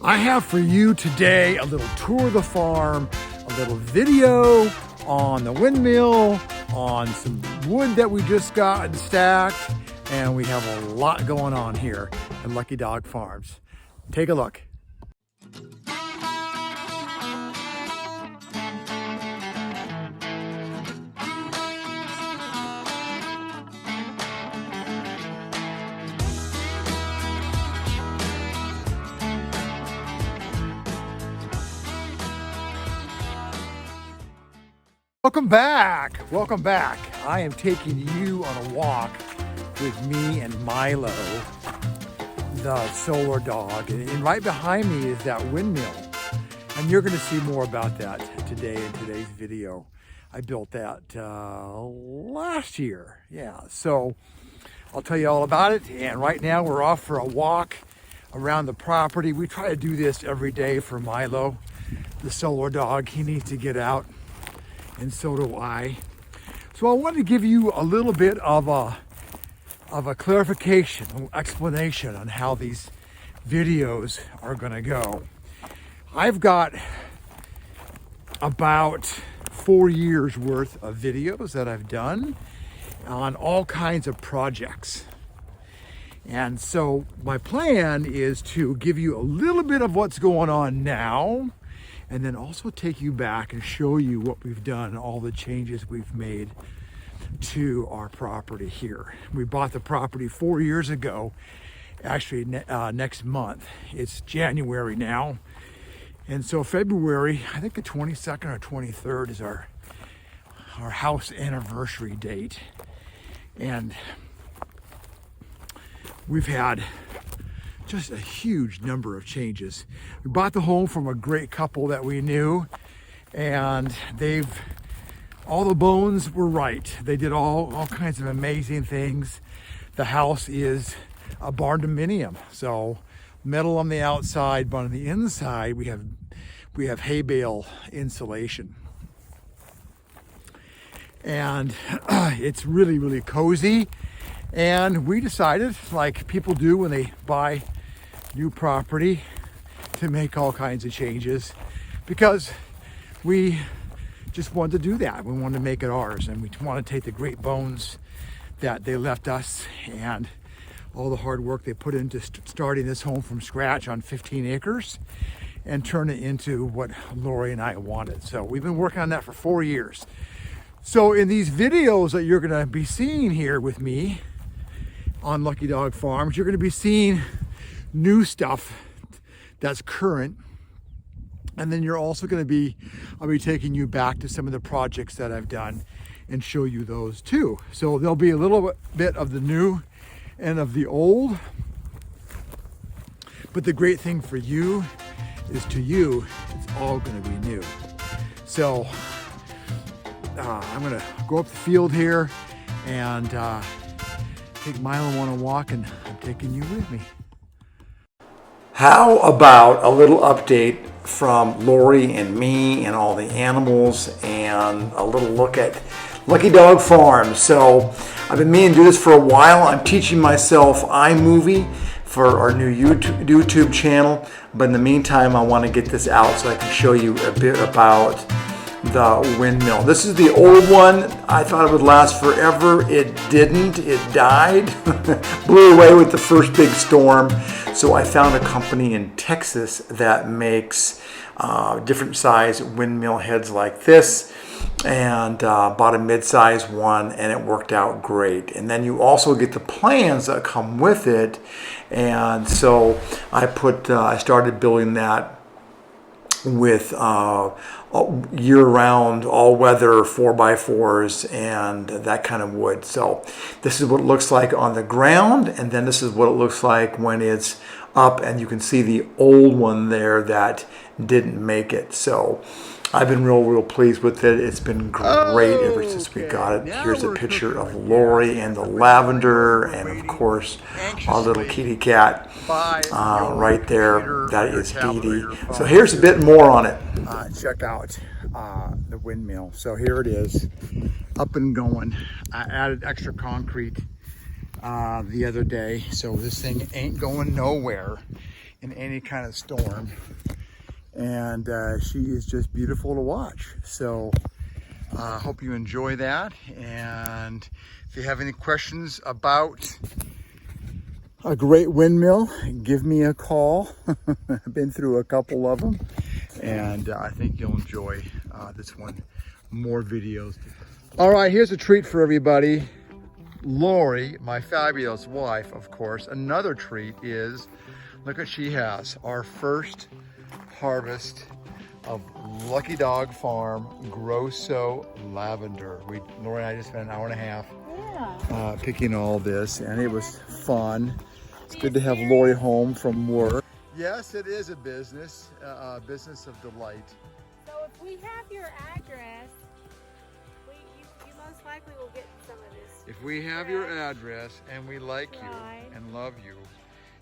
I have for you today a little tour of the farm, a little video on the windmill, on some wood that we just got stacked, and we have a lot going on here at Lucky Dog Farms. Take a look. Welcome back. Welcome back. I am taking you on a walk with me and Milo, the solar dog. And right behind me is that windmill. And you're going to see more about that today in today's video. I built that last year. Yeah, so I'll tell you all about it. And right now we're off for a walk around the property. We try to do this every day for Milo, the solar dog. He needs to get out. And so do I. So I wanted to give you a little bit of a clarification, an explanation on how these videos are going to go. I've got about 4 years worth of videos that I've done on all kinds of projects. And so my plan is to give you a little bit of what's going on now, and then also take you back and show you what we've done, all the changes we've made to our property here. We bought the property 4 years ago, actually next month. It's January now. And so February, I think the 22nd or 23rd is our house anniversary date. And we've had just a huge number of changes. We bought the home from a great couple that we knew, and all the bones were right. They did all kinds of amazing things. The house is a barn dominium, so metal on the outside, but on the inside we have hay bale insulation. And it's really, really cozy. And we decided, like people do when they buy new property, to make all kinds of changes, because we just wanted to do that. We wanted to make it ours, and we want to take the great bones that they left us and all the hard work they put into starting this home from scratch on 15 acres and turn it into what Lori and I wanted. So we've been working on that for 4 years. So in these videos that you're going to be seeing here with me on Lucky Dog Farms, you're going to be seeing new stuff that's current, and then you're also going to be, I'll be taking you back to some of the projects that I've done and show you those too. So there'll be a little bit of the new and of the old, but the great thing for you is, to you, it's all going to be new. So I'm going to go up the field here and take Milo on a walk, and I'm taking you with me. How about a little update from Lori and me and all the animals, and a little look at Lucky Dog Farm. So I've been meaning to do this for a while. I'm teaching myself iMovie for our new YouTube channel, but in the meantime I want to get this out so I can show you a bit about the windmill. This is the old one. I thought it would last forever. It didn't. It died. Blew away with the first big storm. So I found a company in Texas that makes different size windmill heads like this, and bought a mid-size one, and it worked out great. And then you also get the plans that come with it, and so I started building that with year-round, all-weather 4x4s and that kind of wood. So this is what it looks like on the ground, and then this is what it looks like when it's up, and you can see the old one there that didn't make it. So I've been real pleased with it. It's been great ever since we got it. Here's a picture of Lori and the lavender, and of course our little kitty cat right there. That is Dee Dee. So here's a bit more on it. Check out the windmill. So here it is, up and going. I added extra concrete the other day, so this thing ain't going nowhere. in any kind of storm. And she is just beautiful to watch. So hope you enjoy that. And if you have any questions about a great windmill, give me a call. I've been through a couple of them, and I think you'll enjoy this one. More videos. All right, here's a treat for everybody. Lori, my fabulous wife, of course. Another treat is, look what she has. Our first harvest of Lucky Dog Farm Grosso lavender. Lori and I just spent an hour and a half picking all this, and it was fun. It's good to have Lori home from work. Yes, it is a business of delight. So if we have your address, you most likely will get some of this. If we have your address and we like you and love you,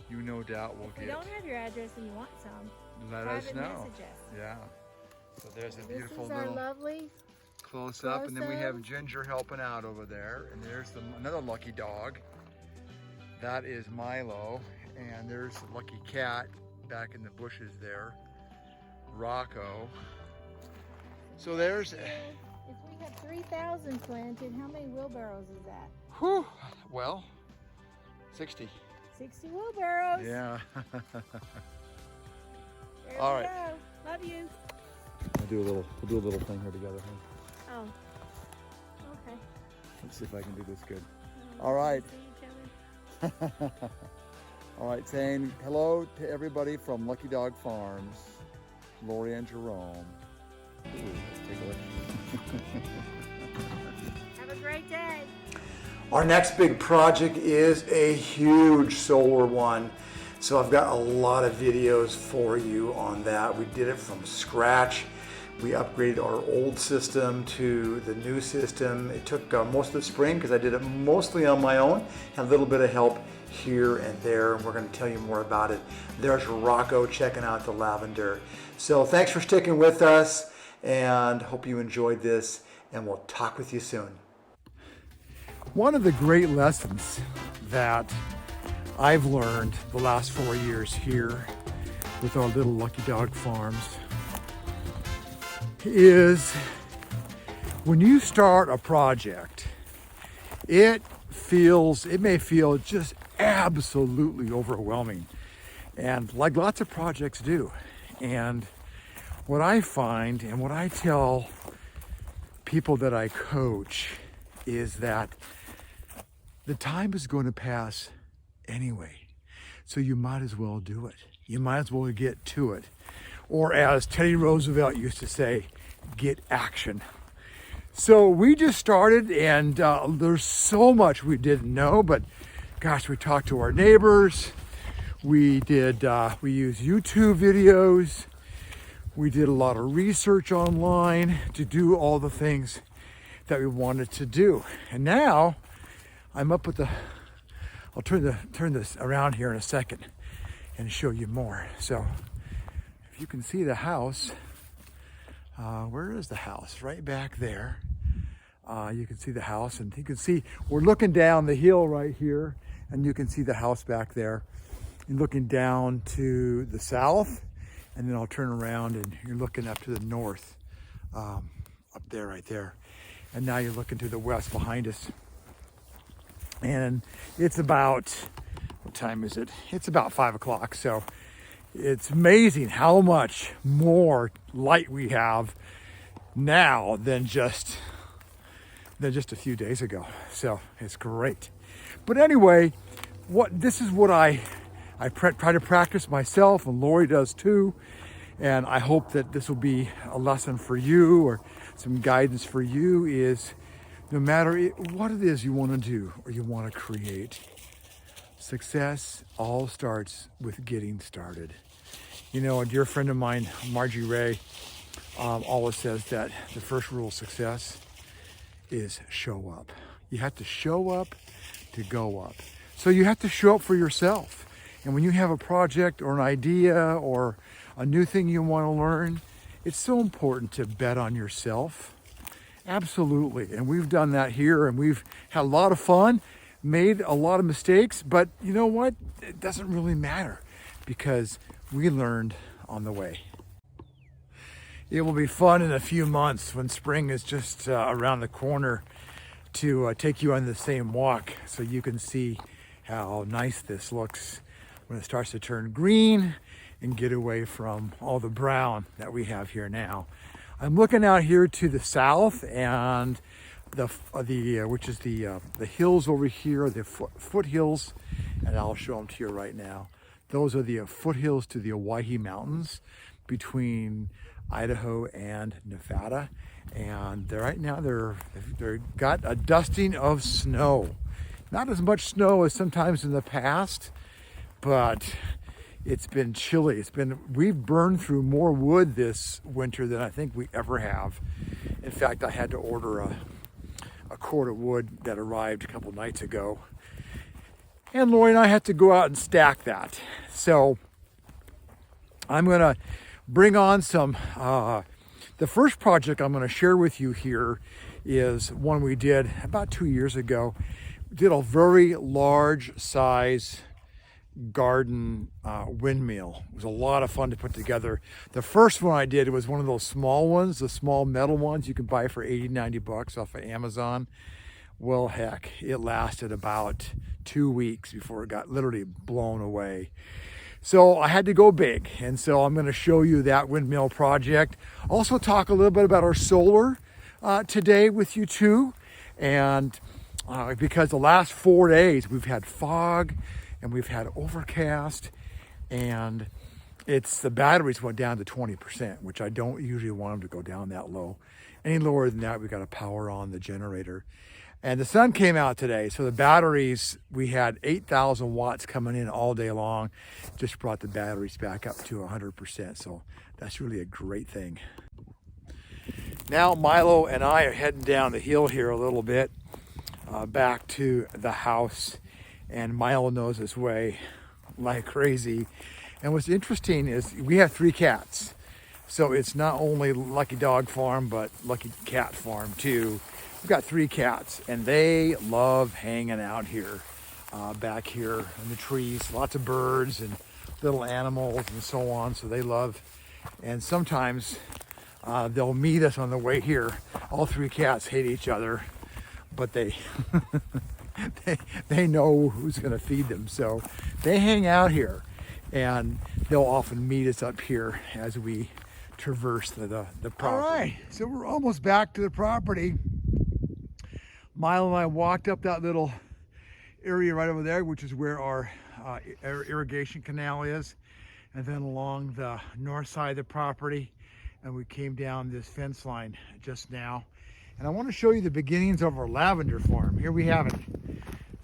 you no doubt will get. If you don't have your address and you want some, let us know. Message us. Yeah. So there's a beautiful this is little our lovely close up, and then we have Ginger helping out over there, and there's another lucky dog. That is Milo, and there's the lucky cat back in the bushes there, Rocco. So there's. If we have 3,000 planted, how many wheelbarrows is that? Whew. Well, 60. 60 wheelbarrows. Yeah. There All we right. go. Love you. We'll do a little thing here together, huh? Oh. Okay. Let's see if I can do this good. All right. See each other. All right, saying hello to everybody from Lucky Dog Farms, Lori and Jerome. Ooh, let's take a look. Have a great day. Our next big project is a huge solar one. So I've got a lot of videos for you on that. We did it from scratch. We upgraded our old system to the new system. It took most of the spring because I did it mostly on my own. Had a little bit of help here and there, and we're going to tell you more about it. There's Rocco checking out the lavender. So thanks for sticking with us, and hope you enjoyed this, and we'll talk with you soon. One of the great lessons that I've learned the last 4 years here with our little Lucky Dog Farms is when you start a project, it may feel just absolutely overwhelming, and like lots of projects do. And what I find and what I tell people that I coach is that the time is going to pass anyway, so you might as well do it. You might as well get to it, or as Teddy Roosevelt used to say, get action. So we just started, and there's so much we didn't know, but gosh, we talked to our neighbors. We used YouTube videos. We did a lot of research online to do all the things that we wanted to do. And now I'm up with I'll turn this around here in a second and show you more. So if you can see the house, where is the house? Right back there. You can see the house, and you can see we're looking down the hill right here, and you can see the house back there. You're looking down to the south, and then I'll turn around and you're looking up to the north, up there, right there. And now you're looking to the west behind us. And it's about, what time is it? It's about 5 o'clock. So it's amazing how much more light we have now than just a few days ago. So it's great. But anyway, this is what I try to practice myself, and Lori does too. And I hope that this will be a lesson for you, or some guidance for you, is no matter what it is you want to do or you want to create, success all starts with getting started. You know, a dear friend of mine, Margie Ray, always says that the first rule of success is show up. You have to show up to go up. So you have to show up for yourself. And when you have a project or an idea or a new thing you want to learn, it's so important to bet on yourself. Absolutely. And we've done that here, and we've had a lot of fun, made a lot of mistakes, but you know what? It doesn't really matter. because we learned on the way. It will be fun in a few months when spring is just around the corner to take you on the same walk so you can see how nice this looks when it starts to turn green and get away from all the brown that we have here now. I'm looking out here to the south, and which is the hills over here, the foothills, and I'll show them to you right now. Those are the foothills to the Owyhee Mountains between Idaho and Nevada, and right now they're got a dusting of snow. Not as much snow as sometimes in the past, but it's been chilly. We've burned through more wood this winter than I think we ever have. In fact, I had to order a cord of wood that arrived a couple nights ago, and Lori and I had to go out and stack that. So I'm gonna bring on some, the first project I'm gonna share with you here is one we did about 2 years ago. We did a very large size garden windmill. It was a lot of fun to put together. The first one I did was one of those small ones, the small metal ones you can buy for 80, 90 bucks off of Amazon. Well, heck, it lasted about 2 weeks before it got literally blown away. So I had to go big, and so I'm going to show you that windmill project. Also talk a little bit about our solar today with you too, and because the last 4 days we've had fog and we've had overcast, and the batteries went down to 20%, which I don't usually want them to go down that low. Any lower than that, we got to power on the generator. And the sun came out today, so the batteries, we had 8,000 watts coming in all day long. Just brought the batteries back up to 100%, so that's really a great thing. Now Milo and I are heading down the hill here a little bit, back to the house, and Milo knows his way like crazy. And what's interesting is we have 3 cats, so it's not only Lucky Dog Farm, but Lucky Cat Farm too. We've got 3 cats, and they love hanging out here, back here in the trees. Lots of birds and little animals and so on, so they love. And sometimes they'll meet us on the way here. All 3 cats hate each other, but they they know who's going to feed them, so they hang out here, and they'll often meet us up here as we traverse the property. All right, so we're almost back to the property. Milo and I walked up that little area right over there, which is where our irrigation canal is, and then along the north side of the property, and we came down this fence line just now. And I want to show you the beginnings of our lavender farm. Here we have it.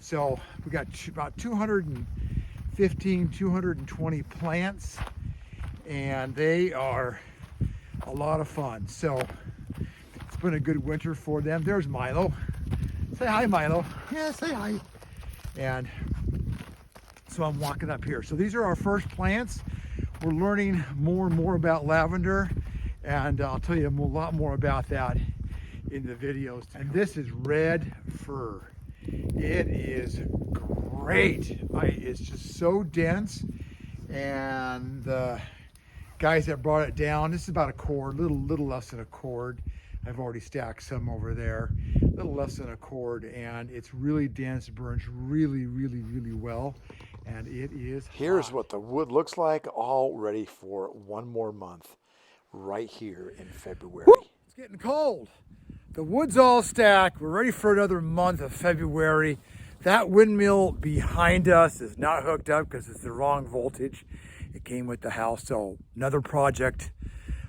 So we got about 215, 220 plants, and they are a lot of fun. So it's been a good winter for them. There's Milo. Say hi, Milo. Yeah, say hi. And so I'm walking up here. So these are our first plants. We're learning more and more about lavender, and I'll tell you a lot more about that in the videos. And this is red fir. It is great. It's just so dense, and the guys that brought it down, this is about a cord, little less than a cord. I've already stacked some over there, a little less than a cord, and it's really dense, burns really well, and it is hot. Here's what the wood looks like, all ready for one more month right here in February. Woo! It's getting cold. The wood's all stacked. We're ready for another month of February. That windmill behind us is not hooked up because it's the wrong voltage. It came with the house, so another project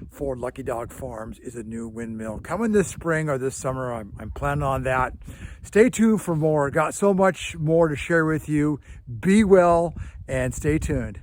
for Lucky Dog Farms is a new windmill coming this spring or this summer. I'm planning on that. Stay tuned for more. Got so much more to share with you. Be well and stay tuned.